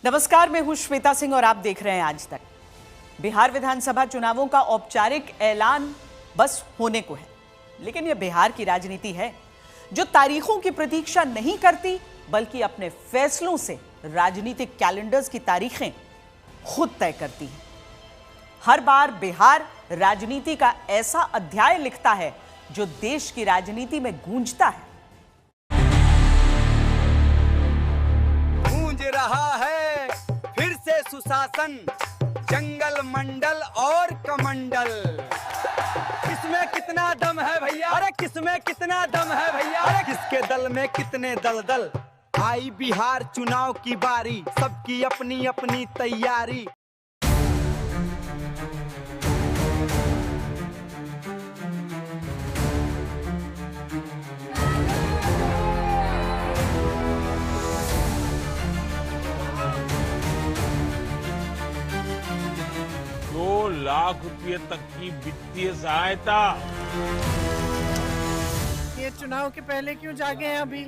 नमस्कार, मैं हूं श्वेता सिंह और आप देख रहे हैं आज तक। बिहार विधानसभा चुनावों का औपचारिक ऐलान बस होने को है, लेकिन यह बिहार की राजनीति है जो तारीखों की प्रतीक्षा नहीं करती, बल्कि अपने फैसलों से राजनीतिक कैलेंडर्स की तारीखें खुद तय करती है। हर बार बिहार राजनीति का ऐसा अध्याय लिखता है जो देश की राजनीति में गूंजता है। गूंज रहा है फिर से सुशासन, जंगल मंडल और कमंडल। किसमें कितना दम है भैया, अरे किसमें कितना दम है भैया, अरे किसके दल में कितने दलदल। आई बिहार चुनाव की बारी, सबकी अपनी अपनी तैयारी। लाख रुपए तक की वित्तीय सहायता। ये चुनाव के पहले क्यों जागे हैं अभी?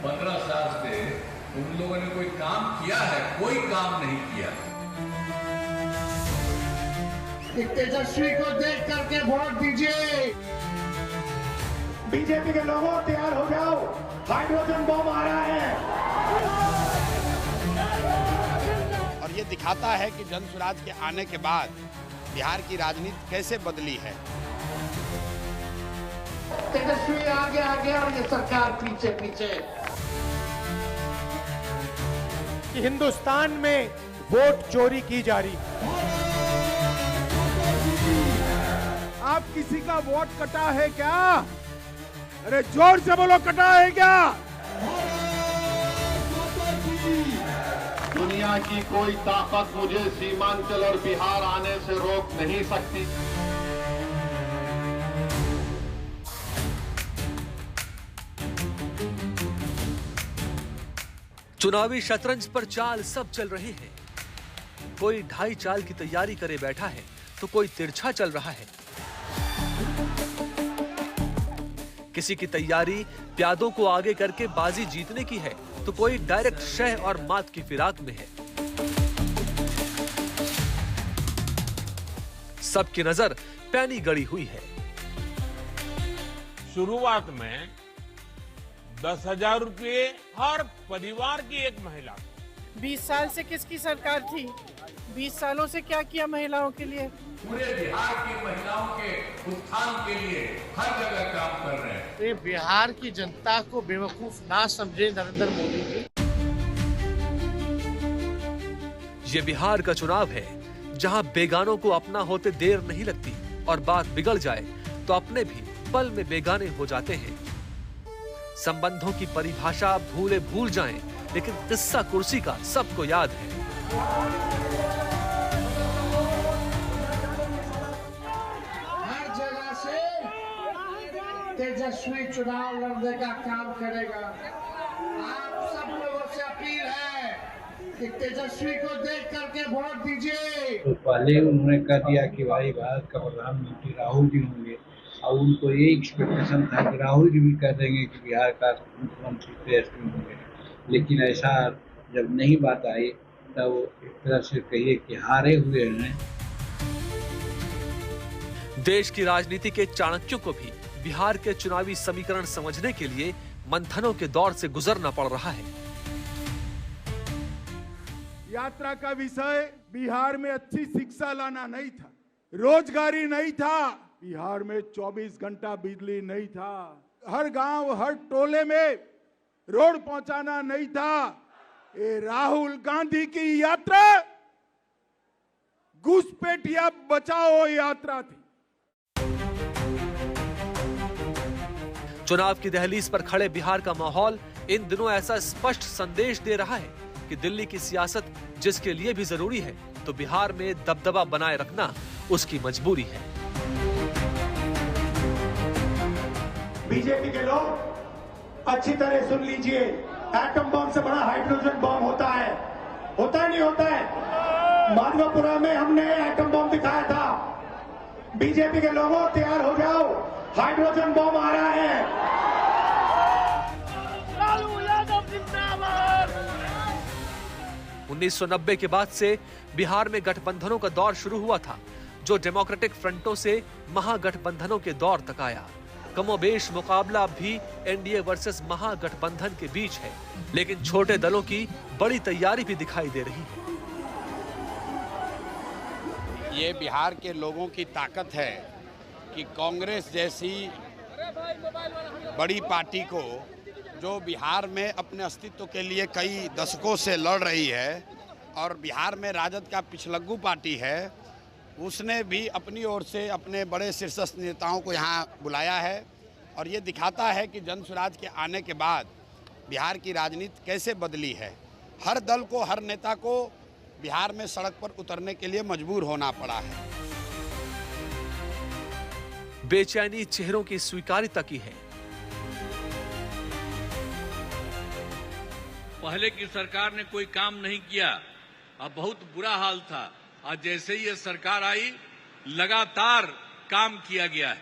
15 साल से उन लोगों ने कोई काम किया है? कोई काम नहीं किया। तेजस्वी को देख करके वोट दीजिए। बीजेपी के लोगों तैयार हो जाओ, हाइड्रोजन बम आ रहा है। और ये दिखाता है कि जन स्वराज के आने के बाद बिहार की राजनीति कैसे बदली है। तेजस्वी आगे आगे और ये सरकार पीछे पीछे। कि हिंदुस्तान में वोट चोरी की जा रही। आप किसी का वोट कटा है क्या? अरे जोर से बोलो, कटा है क्या? दुनिया की कोई ताकत मुझे सीमांचल और बिहार आने से रोक नहीं सकती। चुनावी शतरंज पर चाल सब चल रही है। कोई ढाई चाल की तैयारी करे बैठा है तो कोई तिरछा चल रहा है। किसी की तैयारी प्यादों को आगे करके बाजी जीतने की है तो कोई डायरेक्ट शह और मात की फिराक में है। सबकी नजर पैनी गड़ी हुई है। शुरुआत में 10,000 रुपये हर परिवार की एक महिला। 20 साल से किसकी सरकार थी? 20 सालों से क्या किया महिलाओं के लिए? पूरे बिहार की महिलाओं के उत्थान के लिए हर जगह काम कर रहे हैं। ये बिहार की जनता को बेवकूफ ना समझे नरेंद्र मोदी जी। ये बिहार का चुनाव है जहां बेगानों को अपना होते देर नहीं लगती और बात बिगड़ जाए तो अपने भी पल में बेगाने हो जाते हैं। संबंधों की परिभाषा भूले भूल जाएं, लेकिन किस्सा कुर्सी का सबको याद है। हर जगह से तेजस्वी चुनाव लड़ने का काम करेगा। आप सब लोगों से अपील है कि तेजस्वी को देख करके वोट दीजिए। तो पहले उन्होंने कह दिया कि भाई भारत का प्रधानमंत्री राहुल जी होंगे, और उनको ये एक्सपेक्टेशन था कि राहुल जी भी कह देंगे कि बिहार का मुख्यमंत्री तेजस्वी होंगे, लेकिन ऐसा जब नहीं बात आई तब एक तरह से कहिए कि हारे हुए हैं। देश की राजनीति के चाणक्यों को भी बिहार के चुनावी समीकरण समझने के लिए मंथनों के दौर से गुजरना पड़ रहा है। यात्रा का विषय बिहार में अच्छी शिक्षा लाना नहीं था, रोजगारी नहीं था, बिहार में 24 घंटा बिजली नहीं था, हर गांव हर टोले में रोड पहुंचाना नहीं था। ये राहुल गांधी की यात्रा घुसपैठिया बचाओ यात्रा थी। चुनाव की दहलीज पर खड़े बिहार का माहौल इन दिनों ऐसा स्पष्ट संदेश दे रहा है कि दिल्ली की सियासत जिसके लिए भी जरूरी है, तो बिहार में दबदबा बनाए रखना उसकी मजबूरी है। बीजेपी के लोग अच्छी तरह सुन लीजिए, एटम बम से बड़ा हाइड्रोजन बम होता है नहीं होता है? माधवपुरा में हमने एटम बम दिखाया था। बीजेपी के लोगों तैयार हो जाओ, हाइड्रोजन बम आ रहा है। 1990 के बाद से बिहार में गठबंधनों का दौर शुरू हुआ था, जो डेमोक्रेटिक फ्रंटों से महागठबंधनों के दौर तक आया। कमोबेश मुकाबला भी एनडीए वर्सेस महागठबंधन के बीच है, लेकिन छोटे दलों की बड़ी तैयारी भी दिखाई दे रही है। ये बिहार के लोगों की ताकत है कि कांग्रेस जैसी बड़ी पार्टी को, जो बिहार में अपने अस्तित्व के लिए कई दशकों से लड़ रही है और बिहार में राजद का पिछलग्गू पार्टी है, उसने भी अपनी ओर से अपने बड़े शीर्षस्थ नेताओं को यहाँ बुलाया है। और ये दिखाता है कि जन स्वराज के आने के बाद बिहार की राजनीति कैसे बदली है। हर दल को, हर नेता को बिहार में सड़क पर उतरने के लिए मजबूर होना पड़ा है। बेचैनी चेहरों की स्वीकार्यता की है। पहले की सरकार ने कोई काम नहीं किया, अब बहुत बुरा हाल था। आज जैसे ही ये सरकार आई, लगातार काम किया गया है।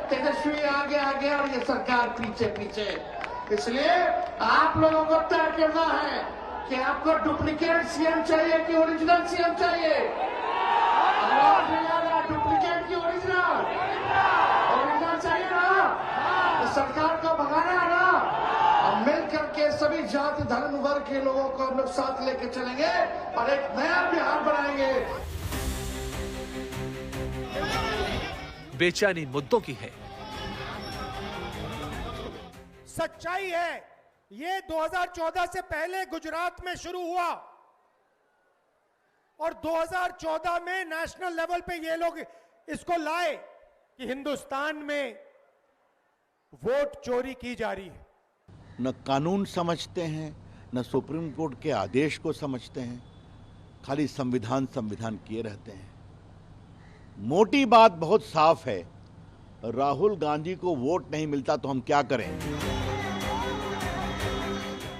तेजस्वी आगे आगे और ये सरकार पीछे पीछे। इसलिए आप लोगों को तय करना है कि आपको डुप्लीकेट सीएम चाहिए कि ओरिजिनल सीएम चाहिए। आवाज नहीं आ रहा, डुप्लीकेट की ओरिजिनल चाहिए ना, तो सरकार को भगाना है ना। अब मिल करके सभी जाति धर्म वर्ग के लोगों को हम लोग साथ लेके चलेंगे और एक नया बिहार बनाएंगे। बेचैनी मुद्दों की है। सच्चाई है, ये 2014 से पहले गुजरात में शुरू हुआ और 2014 में नेशनल लेवल पे ये लोग इसको लाए कि हिंदुस्तान में वोट चोरी की जा रही है। न कानून समझते हैं, न सुप्रीम कोर्ट के आदेश को समझते हैं, खाली संविधान किए रहते हैं। मोटी बात बहुत साफ है, राहुल गांधी को वोट नहीं मिलता तो हम क्या करें।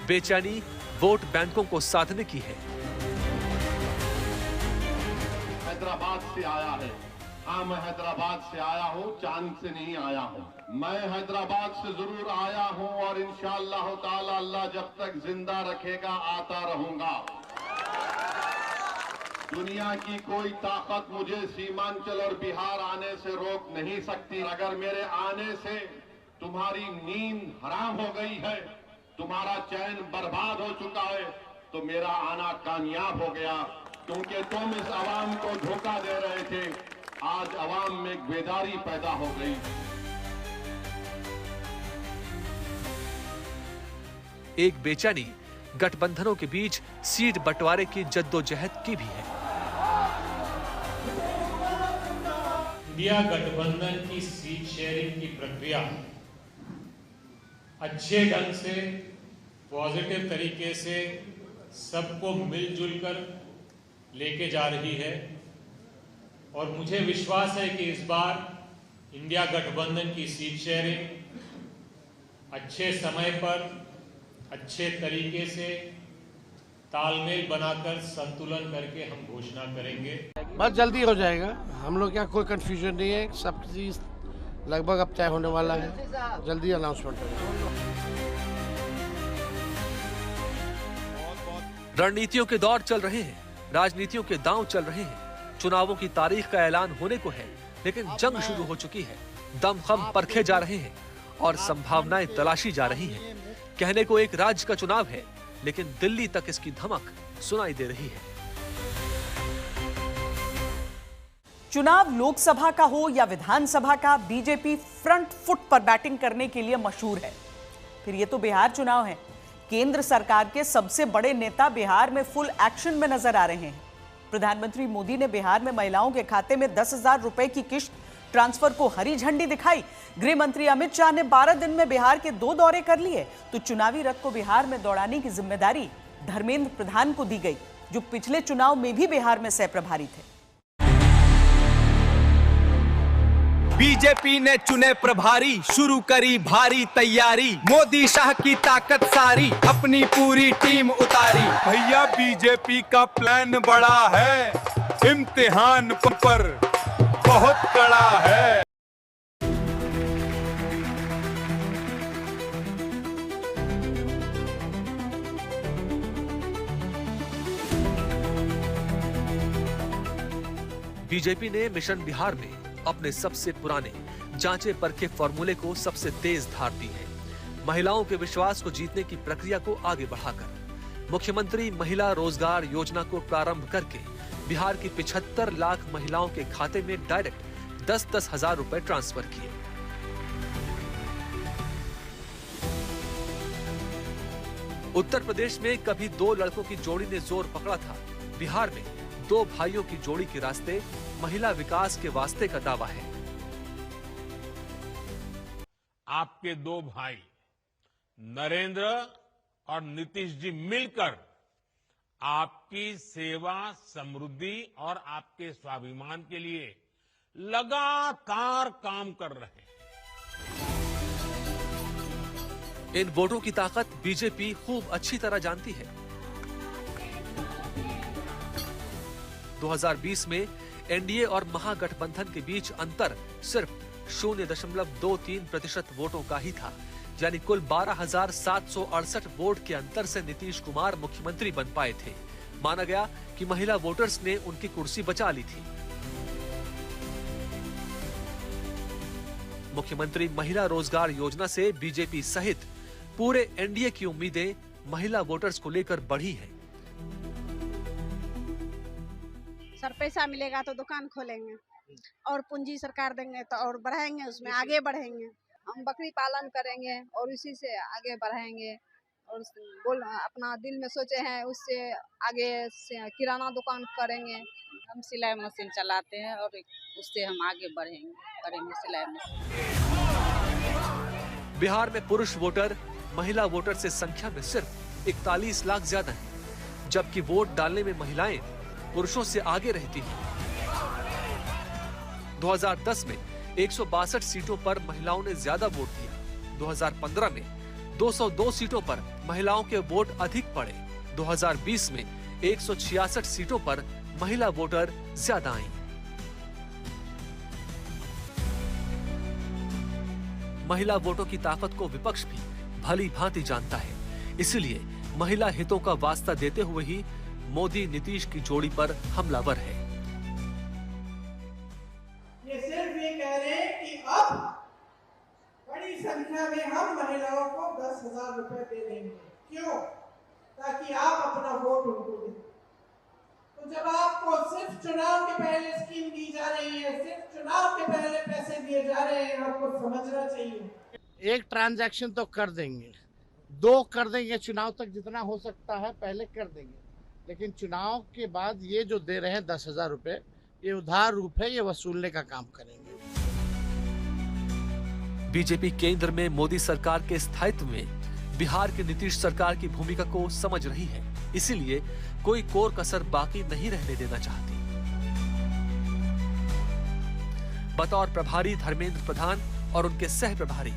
बेचैनी वोट बैंकों को साधने की है। हैदराबाद से आया है। हाँ, मैं हैदराबाद से आया हूँ, चांद से नहीं आया हूँ। मैं हैदराबाद से जरूर आया हूँ और इंशाअल्लाह ताला अल्लाह जब तक जिंदा रखेगा आता रहूंगा। दुनिया की कोई ताकत मुझे सीमांचल और बिहार आने से रोक नहीं सकती। अगर मेरे आने से तुम्हारी नींद हराम हो गई है, तुम्हारा चैन बर्बाद हो चुका है, तो मेरा आना कामयाब हो गया, क्योंकि तुम इस आवाम को धोखा दे रहे थे। आज आवाम में बेदारी पैदा हो गई। एक बेचैनी गठबंधनों के बीच सीट बंटवारे की जद्दोजहद की भी है। इंडिया गठबंधन की सीट शेयरिंग की प्रक्रिया अच्छे ढंग से, पॉजिटिव तरीके से सबको मिलजुल कर लेके जा रही है और मुझे विश्वास है कि इस बार इंडिया गठबंधन की सीट शेयरिंग अच्छे समय पर, अच्छे तरीके से तालमेल बनाकर संतुलन करके हम घोषणा करेंगे। बस जल्दी हो जाएगा, हम लोग यहाँ कोई कंफ्यूजन नहीं है, सब चीज लगभग अब तय होने वाला है, जल्दी अनाउंसमेंट होगा। रणनीतियों के दौर चल रहे हैं, राजनीतियों के दांव चल रहे हैं, चुनावों की तारीख का ऐलान होने को है, लेकिन जंग शुरू हो चुकी है, दमखम परखे जा रहे हैं और संभावनाएं तलाशी जा रही हैं। कहने को एक राज्य का चुनाव है, लेकिन दिल्ली तक इसकी धमक सुनाई दे रही है। चुनाव लोकसभा का हो या विधानसभा का, बीजेपी फ्रंट फुट पर बैटिंग करने के लिए मशहूर है। फिर ये तो बिहार चुनाव है। केंद्र सरकार के सबसे बड़े नेता बिहार में फुल एक्शन में नजर आ रहे हैं। प्रधानमंत्री मोदी ने बिहार में महिलाओं के खाते में 10,000 रुपए की किश्त ट्रांसफर को हरी झंडी दिखाई। गृह मंत्री अमित शाह ने 12 दिन में बिहार के 2 दौरे कर लिए। तो चुनावी रथ को बिहार में दौड़ाने की जिम्मेदारी धर्मेंद्र प्रधान को दी गई, जो पिछले चुनाव में भी बिहार में सह प्रभारी थे। बीजेपी ने चुने प्रभारी, शुरू करी भारी तैयारी। मोदी शाह की ताकत सारी, अपनी पूरी टीम उतारी। भैया बीजेपी का प्लान बड़ा है, इम्तिहान पर बहुत कड़ा है। बीजेपी ने मिशन बिहार में अपने सबसे पुराने जांचे परखे फॉर्मूले को सबसे तेज धार दी है। महिलाओं के विश्वास को जीतने की प्रक्रिया को आगे बढ़ाकर मुख्यमंत्री महिला रोजगार योजना को प्रारंभ करके बिहार की 75 लाख महिलाओं के खाते में डायरेक्ट 10-10 हजार रुपए ट्रांसफर किए। उत्तर प्रदेश में कभी 2 लड़कों की जोड़ी ने जोर पकड़ा था, बिहार में 2 भाइयों की जोड़ी के रास्ते महिला विकास के वास्ते का दावा है। आपके 2 भाई नरेंद्र और नीतीश जी मिलकर आपकी सेवा, समृद्धि और आपके स्वाभिमान के लिए लगातार काम कर रहे हैं। इन वोटों की ताकत बीजेपी खूब अच्छी तरह जानती है। 2020 में एनडीए और महागठबंधन के बीच अंतर सिर्फ 0.23% वोटों का ही था, यानी कुल 12,768 वोट के अंतर से नीतीश कुमार मुख्यमंत्री बन पाए थे। माना गया कि महिला वोटर्स ने उनकी कुर्सी बचा ली थी। मुख्यमंत्री महिला रोजगार योजना से बीजेपी सहित पूरे एनडीए की उम्मीदें महिला वोटर्स को लेकर बढ़ी हैं। सर पैसा मिलेगा तो दुकान खोलेंगे और पूंजी सरकार देंगे तो और बढ़ाएंगे, उसमें आगे बढ़ेंगे। हम बकरी पालन करेंगे और उसी से आगे बढ़ाएंगे और अपना दिल में सोचे हैं उससे आगे से किराना दुकान करेंगे। हम सिलाई मशीन चलाते हैं और उससे हम आगे करेंगे सिलाई मशीन। बिहार में पुरुष वोटर महिला वोटर से संख्या में सिर्फ 41 लाख ज्यादा है, जबकि वोट डालने में महिलाएं पुरुषों से आगे रहती हैं। 2010 में 162 सीटों पर महिलाओं ने ज्यादा वोट दिया। 2015 में 202 सीटों पर महिलाओं के वोट अधिक पड़े। 2020 में 166 सीटों पर महिला वोटर ज्यादा आईं। महिला वोटों की ताकत को विपक्ष भी भली भांति जानता है, इसलिए महिला हितों का वास्ता देते हुए ही मोदी नीतीश की जोड़ी पर हमलावर है। ये सिर्फ ये कह रहे हैं कि अब बड़ी संख्या में हम महिलाओं को 10,000 रुपए दे देंगे। क्यों? ताकि आप अपना वोट उनको दें। तो जब आपको सिर्फ चुनाव के पहले स्कीम दी जा रही है, सिर्फ चुनाव के पहले पैसे दिए जा रहे हैं, आपको समझना चाहिए। एक ट्रांजैक्शन तो कर देंगे, 2 कर देंगे, चुनाव तक जितना हो सकता है पहले कर देंगे, लेकिन चुनाव के बाद ये जो दे रहे हैं 10,000 रुपए, ये उधार रूप है, ये वसूलने का काम करेंगे। बीजेपी केंद्र में मोदी सरकार के स्थायित्व में बिहार की नीतीश सरकार की भूमिका को समझ रही है, इसीलिए कोई कोर कसर बाकी नहीं रहने देना चाहती। बतौर प्रभारी धर्मेंद्र प्रधान और उनके सह प्रभारी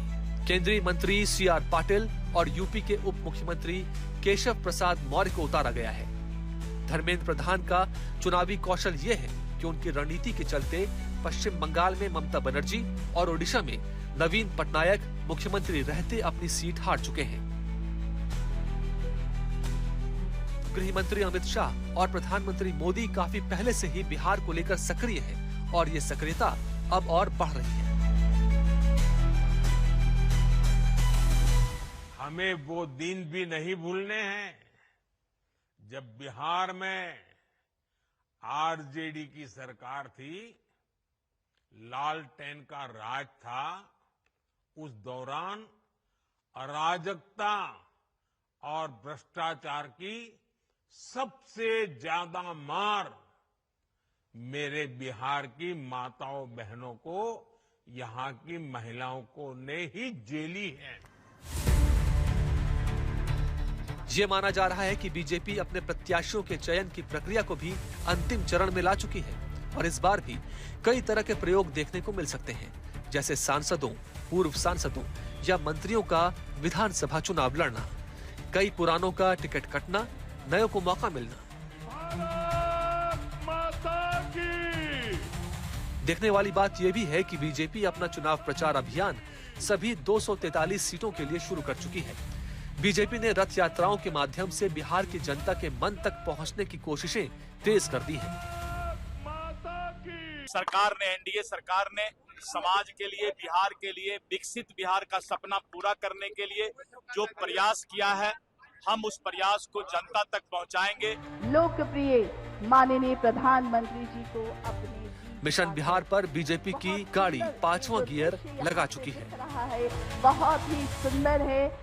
केंद्रीय मंत्री CR पाटिल और यूपी के उप मुख्यमंत्री केशव प्रसाद मौर्य को उतारा गया है। धर्मेंद्र प्रधान का चुनावी कौशल ये है कि उनकी रणनीति के चलते पश्चिम बंगाल में ममता बनर्जी और ओडिशा में नवीन पटनायक मुख्यमंत्री रहते अपनी सीट हार चुके हैं। गृह मंत्री अमित शाह और प्रधानमंत्री मोदी काफी पहले से ही बिहार को लेकर सक्रिय हैं और ये सक्रियता अब और बढ़ रही है। हमें वो दिन भी नहीं भूलने हैं जब बिहार में आरजेडी की सरकार थी, लालटेन का राज था। उस दौरान अराजकता और भ्रष्टाचार की सबसे ज्यादा मार मेरे बिहार की माताओं बहनों को, यहाँ की महिलाओं को ने ही झेली है। ये माना जा रहा है कि बीजेपी अपने प्रत्याशियों के चयन की प्रक्रिया को भी अंतिम चरण में ला चुकी है और इस बार भी कई तरह के प्रयोग देखने को मिल सकते हैं, जैसे सांसदों, पूर्व सांसदों या मंत्रियों का विधानसभा चुनाव लड़ना, कई पुरानों का टिकट कटना, नयों को मौका मिलना। देखने वाली बात यह भी है कि बीजेपी अपना चुनाव प्रचार अभियान सभी 243 सीटों के लिए शुरू कर चुकी है। बीजेपी ने रथ यात्राओं के माध्यम से बिहार की जनता के मन तक पहुंचने की कोशिशें तेज कर दी हैं। सरकार ने, एनडीए सरकार ने समाज के लिए, बिहार के लिए, विकसित बिहार का सपना पूरा करने के लिए जो प्रयास किया है, हम उस प्रयास को जनता तक पहुंचाएंगे। लोकप्रिय माननीय प्रधानमंत्री जी को अपने मिशन बिहार पर बीजेपी की गाड़ी 5वां गियर लगा चुकी है। बहुत ही सुंदर है।